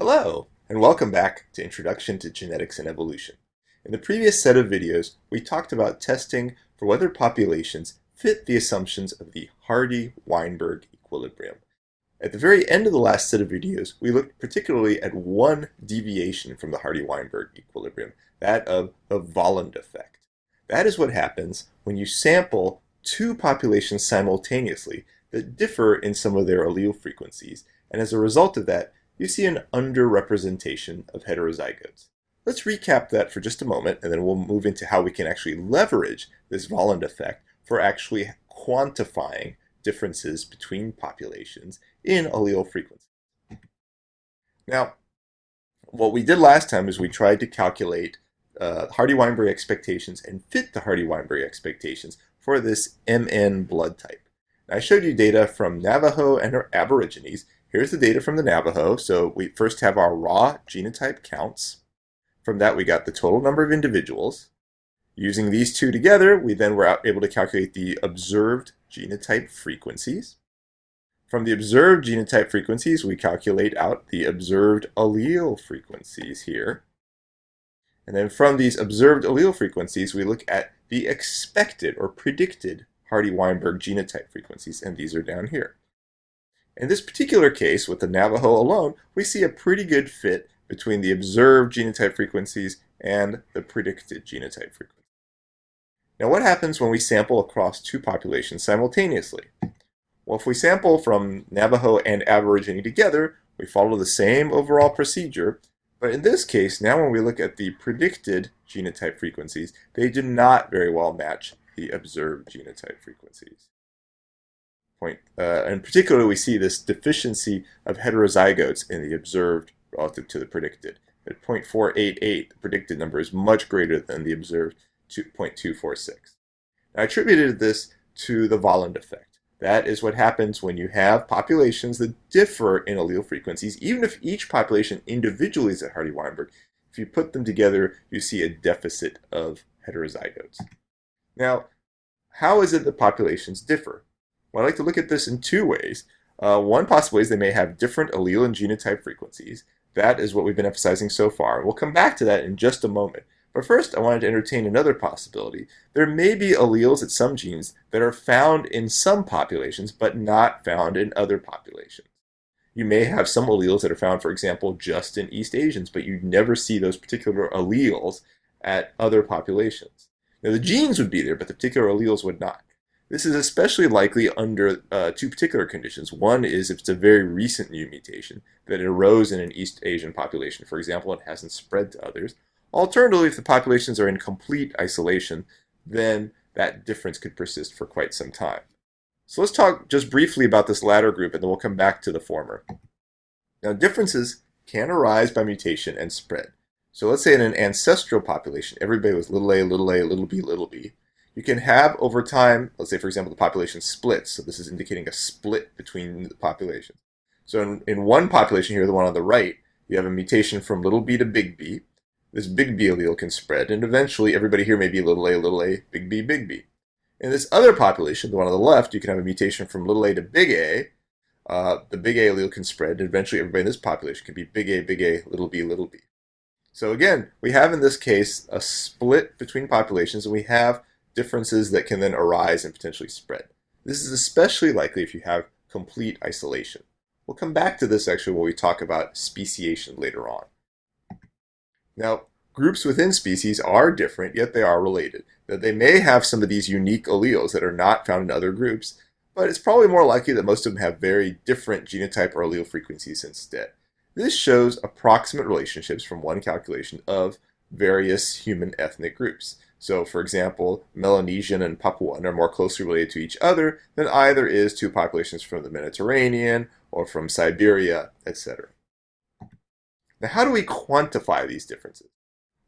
Hello, and welcome back to Introduction to Genetics and Evolution. In the previous set of videos, we talked about testing for whether populations fit the assumptions of the Hardy-Weinberg equilibrium. At the very end of the last set of videos, we looked particularly at one deviation from the Hardy-Weinberg equilibrium, that of the Volland effect. That is what happens when you sample two populations simultaneously that differ in some of their allele frequencies, and as a result of that, you see an underrepresentation of heterozygotes. Let's recap that for just a moment, and then we'll move into how we can actually leverage this Volland effect for actually quantifying differences between populations in allele frequency. Now, what we did last time is we tried to calculate Hardy-Weinberg expectations and fit the Hardy-Weinberg expectations for this MN blood type. Now, I showed you data from Navajo and our Aborigines. Here's the data from the Navajo. So we first have our raw genotype counts. From that, we got the total number of individuals. Using these two together, we then were able to calculate the observed genotype frequencies. From the observed genotype frequencies, we calculate out the observed allele frequencies here. And then from these observed allele frequencies, we look at the expected or predicted Hardy-Weinberg genotype frequencies, and these are down here. In this particular case, with the Navajo alone, we see a pretty good fit between the observed genotype frequencies and the predicted genotype frequencies. Now, what happens when we sample across two populations simultaneously? Well, if we sample from Navajo and Aborigine together, we follow the same overall procedure, but in this case, now when we look at the predicted genotype frequencies, they do not very well match the observed genotype frequencies. In particular, we see this deficiency of heterozygotes in the observed relative to the predicted. At 0.488, the predicted number is much greater than the observed 0.246. I attributed this to the Volland effect. That is what happens when you have populations that differ in allele frequencies. Even if each population individually is at Hardy-Weinberg, if you put them together, you see a deficit of heterozygotes. Now, how is it that populations differ? Well, I like to look at this in two ways. One possible is they may have different allele and genotype frequencies. That is what we've been emphasizing so far. We'll come back to that in just a moment. But first, I wanted to entertain another possibility. There may be alleles at some genes that are found in some populations, but not found in other populations. You may have some alleles that are found, for example, just in East Asians, but you never see those particular alleles at other populations. Now, the genes would be there, but the particular alleles would not. This is especially likely under two particular conditions. One is if it's a very recent new mutation that arose in an East Asian population, for example, and hasn't spread to others. Alternatively, if the populations are in complete isolation, then that difference could persist for quite some time. So let's talk just briefly about this latter group, and then we'll come back to the former. Now, differences can arise by mutation and spread. So let's say in an ancestral population, everybody was little a, little b, little b. You can have over time, let's say for example the population splits, so this is indicating a split between the populations. So in one population here, the one on the right, you have a mutation from little b to big B. This big B allele can spread, and eventually everybody here may be little a, big B, big B. In this other population, the one on the left, you can have a mutation from little a to big A. The big A allele can spread, and eventually everybody in this population can be big A, little b, little b. So again, we have in this case a split between populations, and we have differences that can then arise and potentially spread. This is especially likely if you have complete isolation. We'll come back to this actually when we talk about speciation later on. Now, groups within species are different, yet they are related. That they may have some of these unique alleles that are not found in other groups, but it's probably more likely that most of them have very different genotype or allele frequencies instead. This shows approximate relationships from one calculation of various human ethnic groups. So, for example, Melanesian and Papuan are more closely related to each other than either is two populations from the Mediterranean or from Siberia, etc. Now, how do we quantify these differences?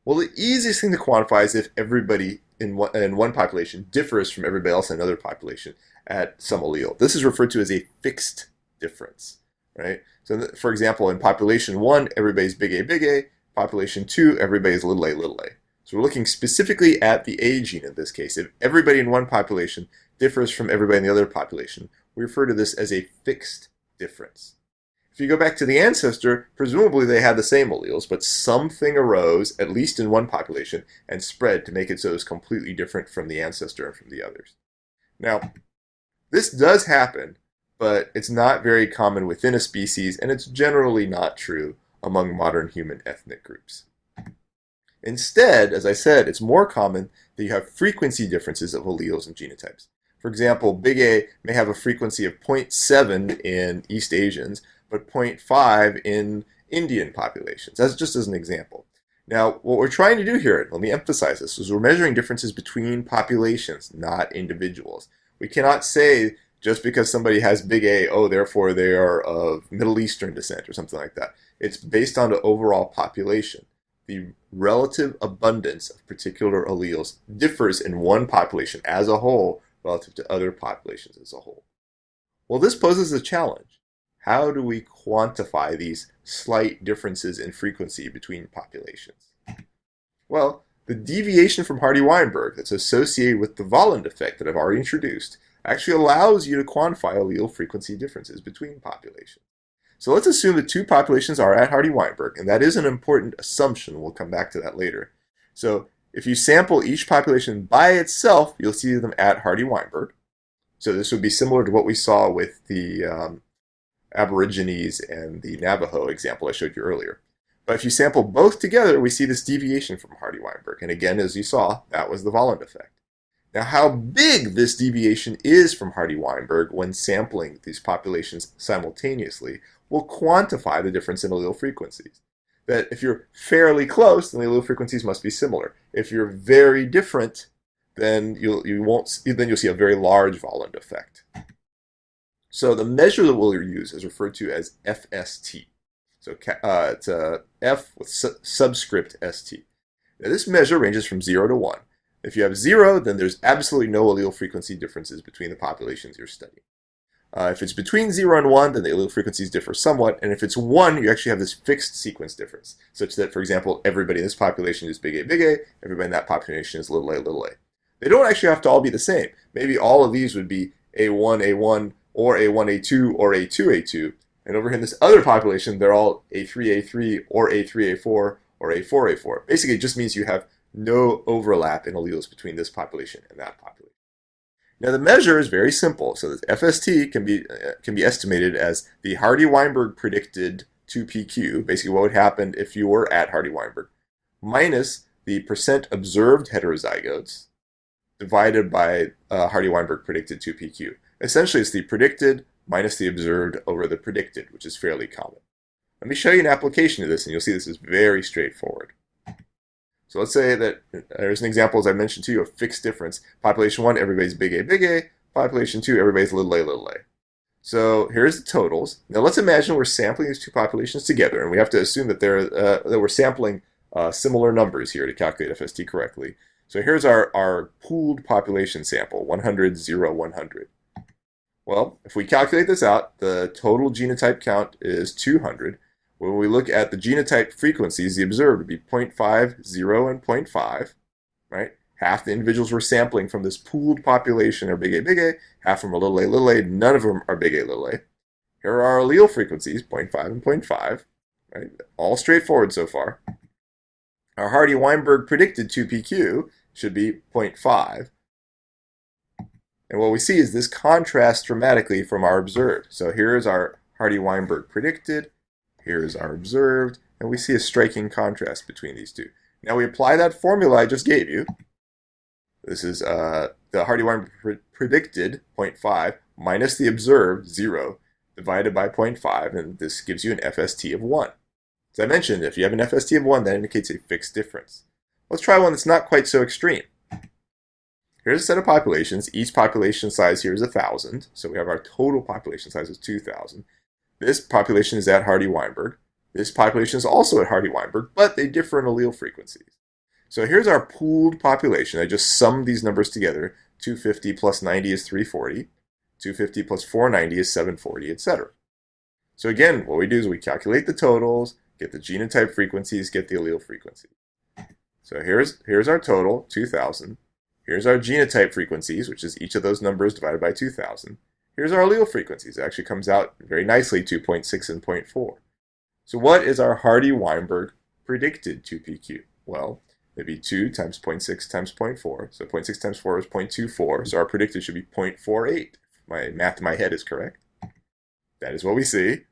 Well, the easiest thing to quantify is if everybody in one population differs from everybody else in another population at some allele. This is referred to as a fixed difference, right? So, for example, in population 1, everybody's big A, population 2, everybody's little a, little a. So we're looking specifically at the A gene in this case. If everybody in one population differs from everybody in the other population, we refer to this as a fixed difference. If you go back to the ancestor, presumably they had the same alleles, but something arose, at least in one population, and spread to make it so it's completely different from the ancestor and from the others. Now, this does happen, but it's not very common within a species, and it's generally not true among modern human ethnic groups. Instead, as I said, it's more common that you have frequency differences of alleles and genotypes. For example, big A may have a frequency of 0.7 in East Asians, but 0.5 in Indian populations. That's just as an example. Now, what we're trying to do here, let me emphasize this, is we're measuring differences between populations, not individuals. We cannot say just because somebody has big A, oh, therefore they are of Middle Eastern descent or something like that. It's based on the overall population. The relative abundance of particular alleles differs in one population as a whole relative to other populations as a whole. Well, this poses a challenge. How do we quantify these slight differences in frequency between populations? Well, the deviation from Hardy-Weinberg that's associated with the Volland effect that I've already introduced actually allows you to quantify allele frequency differences between populations. So let's assume that two populations are at Hardy-Weinberg, and that is an important assumption. We'll come back to that later. So if you sample each population by itself, you'll see them at Hardy-Weinberg. So this would be similar to what we saw with the Aborigines and the Navajo example I showed you earlier. But if you sample both together, we see this deviation from Hardy-Weinberg. And again, as you saw, that was the Volland effect. Now, how big this deviation is from Hardy-Weinberg when sampling these populations simultaneously will quantify the difference in allele frequencies. That if you're fairly close, then the allele frequencies must be similar. If you're very different, then you'll see a very large Volland effect. So the measure that we'll use is referred to as FST. So it's F with subscript ST. Now this measure ranges from 0 to 1. If you have 0, then there's absolutely no allele frequency differences between the populations you're studying. If it's between 0 and 1, then the allele frequencies differ somewhat, and if it's 1, you actually have this fixed sequence difference, such that, for example, everybody in this population is big A, everybody in that population is little a. They don't actually have to all be the same. Maybe all of these would be A1, or A1, A2, or A2, A2, and over here in this other population, they're all A3, A3, or A3, A4, or A4, A4. Basically, it just means you have no overlap in alleles between this population and that population. Now the measure is very simple. So this FST can be estimated as the Hardy-Weinberg predicted 2PQ, basically what would happen if you were at Hardy-Weinberg, minus the percent observed heterozygotes divided by Hardy-Weinberg predicted 2PQ. Essentially, it's the predicted minus the observed over the predicted, which is fairly common. Let me show you an application of this, and you'll see this is very straightforward. So let's say that there's an example, as I mentioned to you, of fixed difference. Population 1, everybody's big A. Population 2, everybody's little a. So here's the totals. Now let's imagine we're sampling these two populations together, and we have to assume that we're sampling similar numbers here to calculate FST correctly. So here's our pooled population sample, 100, 0, 100. Well, if we calculate this out, the total genotype count is 200. When we look at the genotype frequencies, the observed would be 0.5, 0, and 0.5, right? Half the individuals we're sampling from this pooled population are big A, half from are little a, none of them are big A. Here are our allele frequencies, 0.5 and 0.5, right? All straightforward so far. Our Hardy-Weinberg predicted 2PQ should be 0.5. And what we see is this contrasts dramatically from our observed. So here's our Hardy-Weinberg predicted, here's our observed, and we see a striking contrast between these two. Now we apply that formula I just gave you. This is the Hardy-Weinberg predicted 0.5 minus the observed 0 divided by 0.5, and this gives you an FST of 1. As I mentioned, if you have an FST of 1, that indicates a fixed difference. Let's try one that's not quite so extreme. Here's a set of populations. Each population size here is 1,000, so we have our total population size is 2,000. This population is at Hardy-Weinberg. This population is also at Hardy-Weinberg, but they differ in allele frequencies. So here's our pooled population. I just summed these numbers together. 250 plus 90 is 340. 250 plus 490 is 740, etc. So again, what we do is we calculate the totals, get the genotype frequencies, get the allele frequencies. So here's our total, 2,000. Here's our genotype frequencies, which is each of those numbers divided by 2,000. Here's our allele frequencies. It actually comes out very nicely to 0.6 and 0.4. So what is our Hardy-Weinberg predicted 2PQ? Well, it'd be 2 times 0.6 times 0.4. So 0.6 times 4 is 0.24. So our predicted should be 0.48. My math in my head is correct. That is what we see.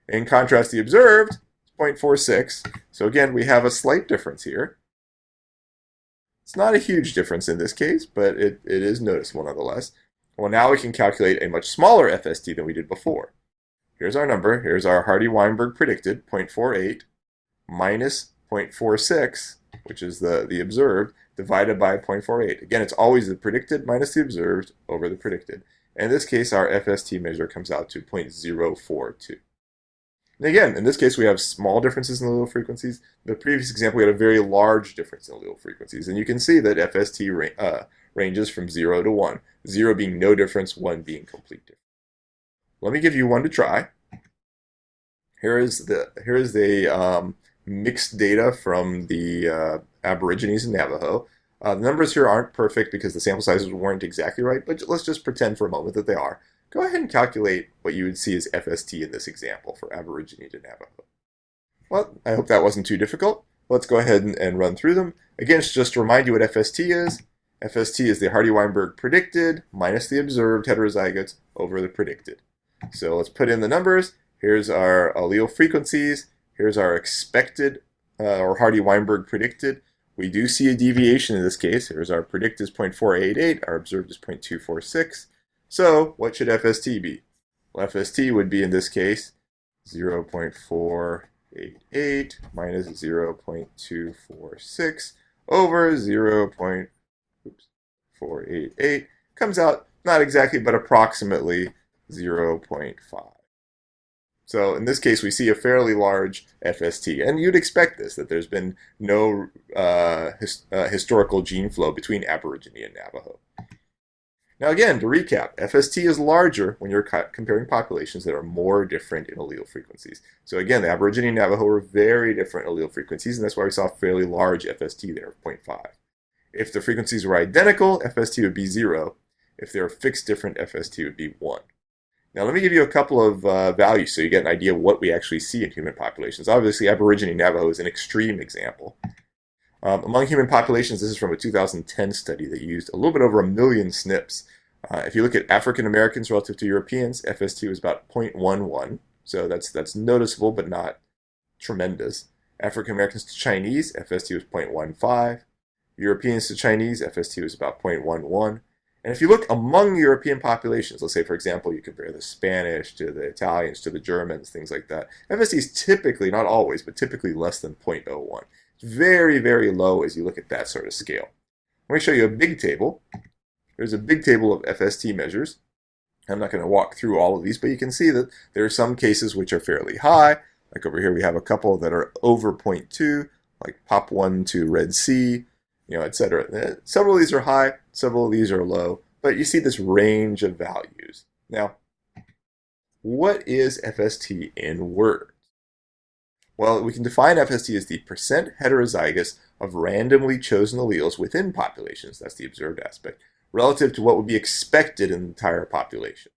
In contrast, the observed is 0.46. So again, we have a slight difference here. It's not a huge difference in this case, but it is noticeable nonetheless. Well, now we can calculate a much smaller FST than we did before. Here's our number. Here's our Hardy-Weinberg predicted, 0.48, minus 0.46, which is the observed, divided by 0.48. Again, it's always the predicted minus the observed over the predicted. In this case, our FST measure comes out to 0.042. And again, in this case, we have small differences in allele frequencies. In the previous example, we had a very large difference in allele frequencies. And you can see that FST ranges from 0 to 1, 0 being no difference, 1 being complete difference. Let me give you one to try. Here is the mixed data from the Aborigines and Navajo. The numbers here aren't perfect because the sample sizes weren't exactly right, but let's just pretend for a moment that they are. Go ahead and calculate what you would see as FST in this example for Aborigine to Navajo. Well, I hope that wasn't too difficult. Let's go ahead and run through them. Again, just to remind you what FST is. FST is the Hardy-Weinberg predicted minus the observed heterozygotes over the predicted. So let's put in the numbers. Here's our allele frequencies. Here's our expected or Hardy-Weinberg predicted. We do see a deviation in this case. Here's our predicted is 0.488. Our observed is 0.246. So what should FST be? Well, FST would be in this case 0.488 minus 0.246 over 0.488. Comes out not exactly, but approximately 0.5. So in this case, we see a fairly large FST, and you'd expect this, that there's been no historical gene flow between Aborigine and Navajo. Now again, to recap, FST is larger when you're comparing populations that are more different in allele frequencies. So again, the Aborigine and Navajo were very different allele frequencies, and that's why we saw a fairly large FST there of 0.5. If the frequencies were identical, FST would be 0. If they were fixed different, FST would be 1. Now let me give you a couple of values so you get an idea of what we actually see in human populations. Obviously, Aborigine and Navajo is an extreme example. Among human populations, this is from a 2010 study that used a little bit over 1 million SNPs. If you look at African Americans relative to Europeans, FST was about 0.11, so that's noticeable but not tremendous. African Americans to Chinese, FST was 0.15. Europeans to Chinese, FST was about 0.11. And if you look among European populations, let's say, for example, you compare the Spanish to the Italians to the Germans, things like that, FST is typically, not always, but typically less than 0.01. It's very, very low as you look at that sort of scale. Let me show you a big table. There's a big table of FST measures. I'm not going to walk through all of these, but you can see that there are some cases which are fairly high. Like over here, we have a couple that are over 0.2, like POP1 to Red Sea, etc. Several of these are high, several of these are low, but you see this range of values. Now, what is FST in words? Well, we can define FST as the percent heterozygous of randomly chosen alleles within populations, that's the observed aspect, relative to what would be expected in the entire population.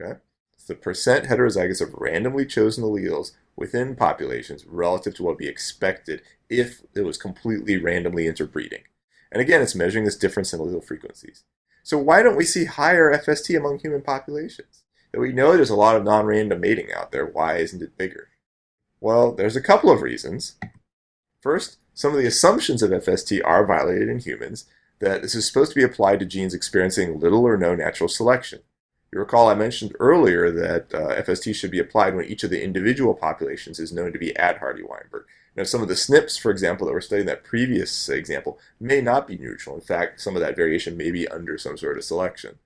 Okay? It's the percent heterozygous of randomly chosen alleles within populations relative to what would be expected if it was completely randomly interbreeding. And again, it's measuring this difference in allele frequencies. So why don't we see higher FST among human populations? That we know there's a lot of non-random mating out there. Why isn't it bigger? Well, there's a couple of reasons. First, some of the assumptions of FST are violated in humans, that this is supposed to be applied to genes experiencing little or no natural selection. You recall I mentioned earlier that FST should be applied when each of the individual populations is known to be at Hardy-Weinberg. Now, some of the SNPs, for example, that were studied in that previous example may not be neutral. In fact, some of that variation may be under some sort of selection.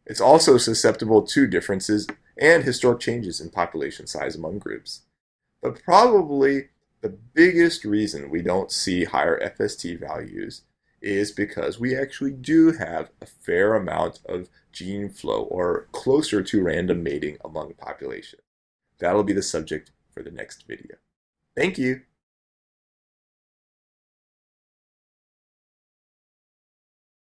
It's also susceptible to differences and historic changes in population size among groups. But probably the biggest reason we don't see higher FST values is because we actually do have a fair amount of gene flow or closer to random mating among population. That'll be the subject for the next video. Thank you.